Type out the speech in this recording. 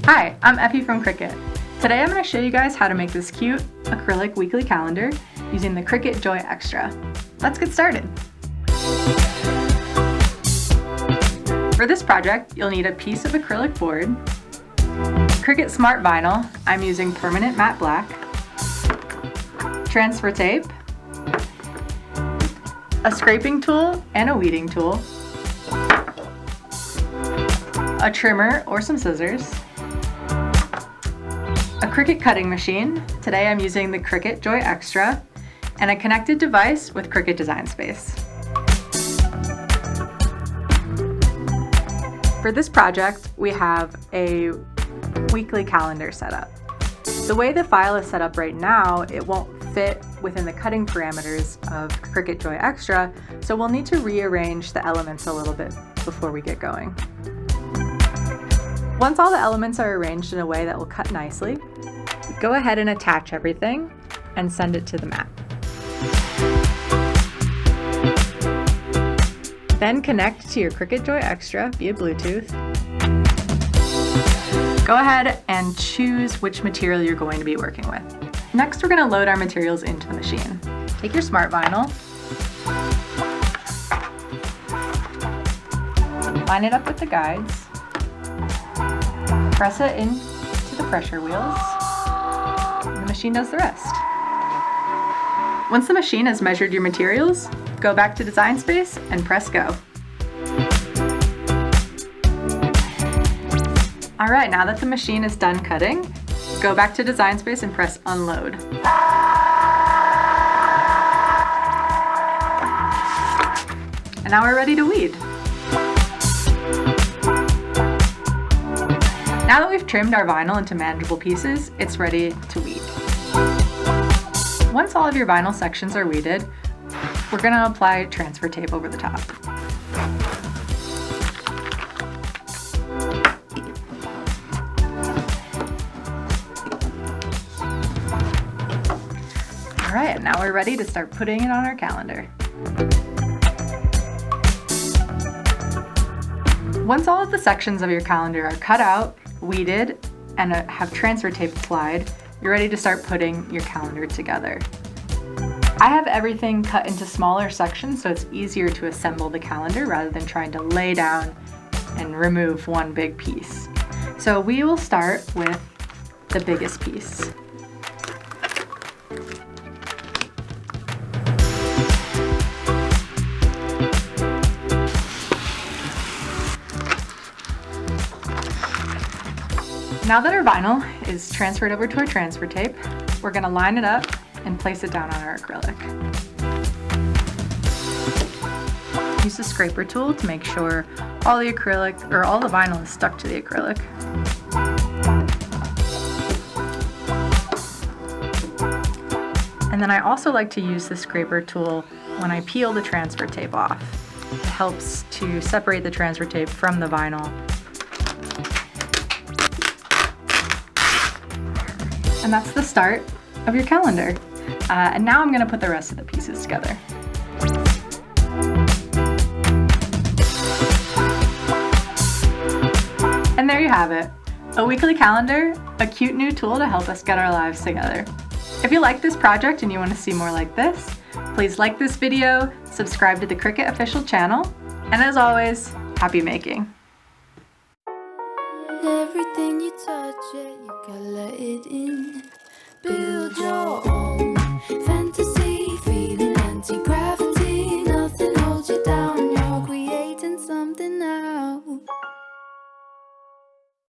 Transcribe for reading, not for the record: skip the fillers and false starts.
Hi, I'm Effie from Cricut. Today I'm going to show you guys how to make this cute acrylic weekly calendar using the Cricut Joy Extra. Let's get started. For this project, you'll need a piece of acrylic board, Cricut Smart Vinyl, I'm using permanent matte black, transfer tape, a scraping tool and a weeding tool, a trimmer or some scissors, a Cricut cutting machine, today I'm using the Cricut Joy Extra, and a connected device with Cricut Design Space. For this project, we have a weekly calendar set up. The way the file is set up right now, it won't fit within the cutting parameters of Cricut Joy Extra, so we'll need to rearrange the elements a little bit before we get going. Once all the elements are arranged in a way that will cut nicely, go ahead and attach everything and send it to the mat. Then connect to your Cricut Joy Extra via Bluetooth. Go ahead and choose which material you're going to be working with. Next, we're going to load our materials into the machine. Take your Smart Vinyl, line it up with the guides, press it into the pressure wheels, and the machine does the rest. Once the machine has measured your materials, go back to Design Space and press go. Alright, now that the machine is done cutting, go back to Design Space and press unload. And now we're ready to weed. Now that we've trimmed our vinyl into manageable pieces, it's ready to weed. Once all of your vinyl sections are weeded, we're going to apply transfer tape over the top. Alright, now we're ready to start putting it on our calendar. Once all of the sections of your calendar are cut out, weeded, and have transfer tape applied, you're ready to start putting your calendar together. I have everything cut into smaller sections so it's easier to assemble the calendar rather than trying to lay down and remove one big piece. So we will start with the biggest piece. Now that our vinyl is transferred over to our transfer tape, we're going to line it up and place it down on our acrylic. Use the scraper tool to make sure all the acrylic or all the vinyl is stuck to the acrylic. And then I also like to use the scraper tool when I peel the transfer tape off. It helps to separate the transfer tape from the vinyl. And that's the start of your calendar. And now I'm going to put the rest of the pieces together. And there you have it, a weekly calendar, a cute new tool to help us get our lives together. If you like this project and you want to see more like this, please like this video, subscribe to the Cricut official channel, and as always, happy making. Everything you touch it, you gotta let it in.